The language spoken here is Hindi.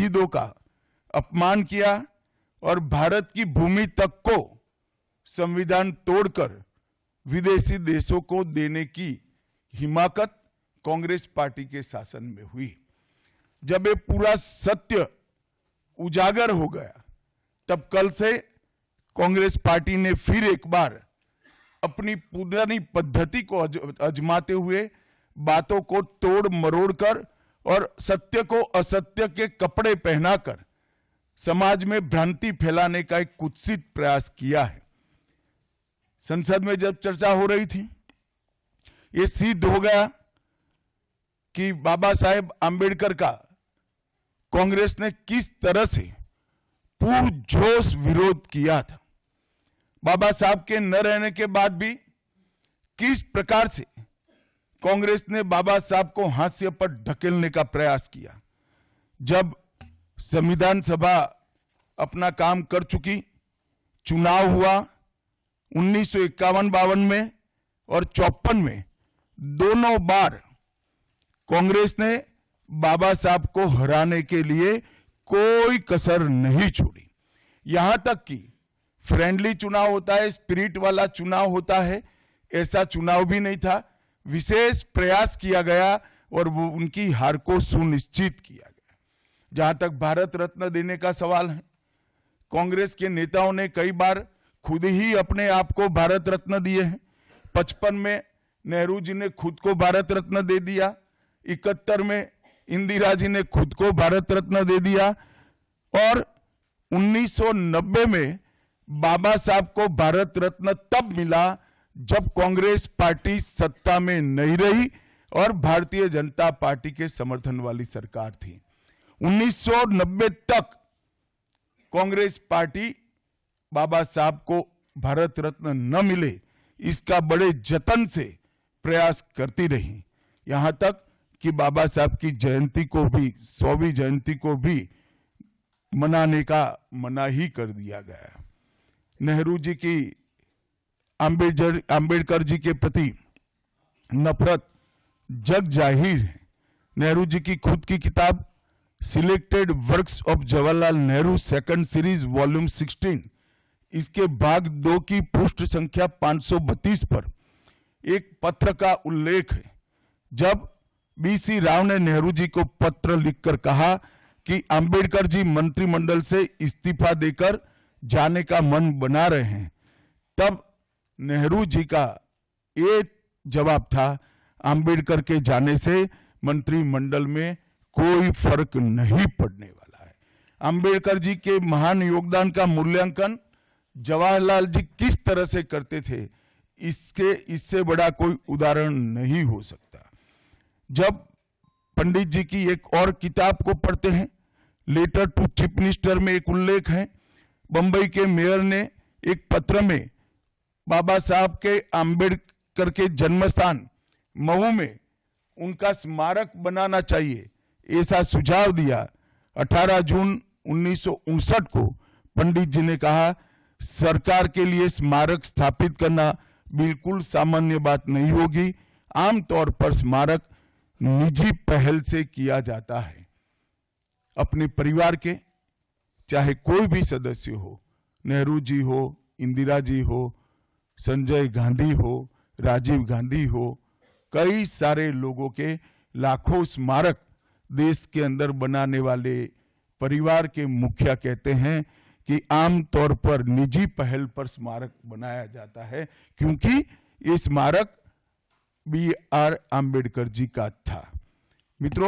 शहीदों का अपमान किया और भारत की भूमि तक को संविधान तोड़कर विदेशी देशों को देने की हिमाकत कांग्रेस पार्टी के शासन में हुई। जब ये पूरा सत्य उजागर हो गया, तब कल से कांग्रेस पार्टी ने फिर एक बार अपनी पुरानी पद्धति को आजमाते हुए बातों को तोड़ मरोड़ कर और सत्य को असत्य के कपड़े पहनाकर समाज में भ्रांति फैलाने का एक कुत्सित प्रयास किया है। संसद में जब चर्चा हो रही थी, ये सिद्ध हो गया कि बाबा साहेब आंबेडकर का कांग्रेस ने किस तरह से पुरजोश विरोध किया था। बाबा साहब के न रहने के बाद भी किस प्रकार से कांग्रेस ने बाबा साहब को हाशिए पर ढकेलने का प्रयास किया। जब संविधान सभा अपना काम कर चुकी, चुनाव हुआ 1951-52 में और 54 में, दोनों बार कांग्रेस ने बाबा साहब को हराने के लिए कोई कसर नहीं छोड़ी। यहां तक कि फ्रेंडली चुनाव होता है, स्पिरिट वाला चुनाव होता है, ऐसा चुनाव भी नहीं था। विशेष प्रयास किया गया और वो उनकी हार को सुनिश्चित किया गया। जहां तक भारत रत्न देने का सवाल है, कांग्रेस के नेताओं ने कई बार खुद ही अपने आप को भारत रत्न दिए हैं। 55 में नेहरू जी ने खुद को भारत रत्न दे दिया, 71 में इंदिरा जी ने खुद को भारत रत्न दे दिया और 1990 में बाबा साहब को भारत रत्न तब मिला जब कांग्रेस पार्टी सत्ता में नहीं रही और भारतीय जनता पार्टी के समर्थन वाली सरकार थी। 1990 तक कांग्रेस पार्टी बाबा साहब को भारत रत्न न मिले, इसका बड़े जतन से प्रयास करती रही। यहां तक कि बाबा साहब की जयंती को भी, 100वीं जयंती को भी मनाने का मना ही कर दिया गया। नेहरू जी की आंबेडकर जी के प्रति नफरत जग जाहिर है। नेहरू जी की खुद की किताब selected works of Jawaharlal Nehru second series volume 16, इसके भाग 2 की पृष्ठ संख्या 532 पर एक पत्र का उल्लेख है। जब बीसी राव ने नेहरू जी को पत्र लिखकर कहा कि आंबेडकर जी मंत्रिमंडल से इस्तीफा देकर जाने का मन बना रहे हैं, तब नेहरू जी का ये जवाब था, आंबेडकर के जाने से मंत्रिमंडल में कोई फर्क नहीं पड़ने वाला है। आंबेडकर जी के महान योगदान का मूल्यांकन जवाहरलाल जी किस तरह से करते थे, इससे बड़ा कोई उदाहरण नहीं हो सकता। जब पंडित जी की एक और किताब को पढ़ते हैं, लेटर टू चीफ मिनिस्टर में एक उल्लेख है, बंबई के मेयर ने एक पत्र में बाबा साहब के आंबेडकर के जन्मस्थान महू में उनका स्मारक बनाना चाहिए, ऐसा सुझाव दिया। 18 जून 1959 को पंडित जी ने कहा, सरकार के लिए स्मारक स्थापित करना बिल्कुल सामान्य बात नहीं होगी। आमतौर पर स्मारक निजी पहल से किया जाता है। अपने परिवार के चाहे कोई भी सदस्य हो, नेहरू जी हो, इंदिरा जी हो, संजय गांधी हो, राजीव गांधी हो, कई सारे लोगों के लाखों स्मारक देश के अंदर बनाने वाले परिवार के मुखिया कहते हैं कि आमतौर पर निजी पहल पर स्मारक बनाया जाता है, क्योंकि ये स्मारक बी आर आंबेडकर जी का था। मित्रों,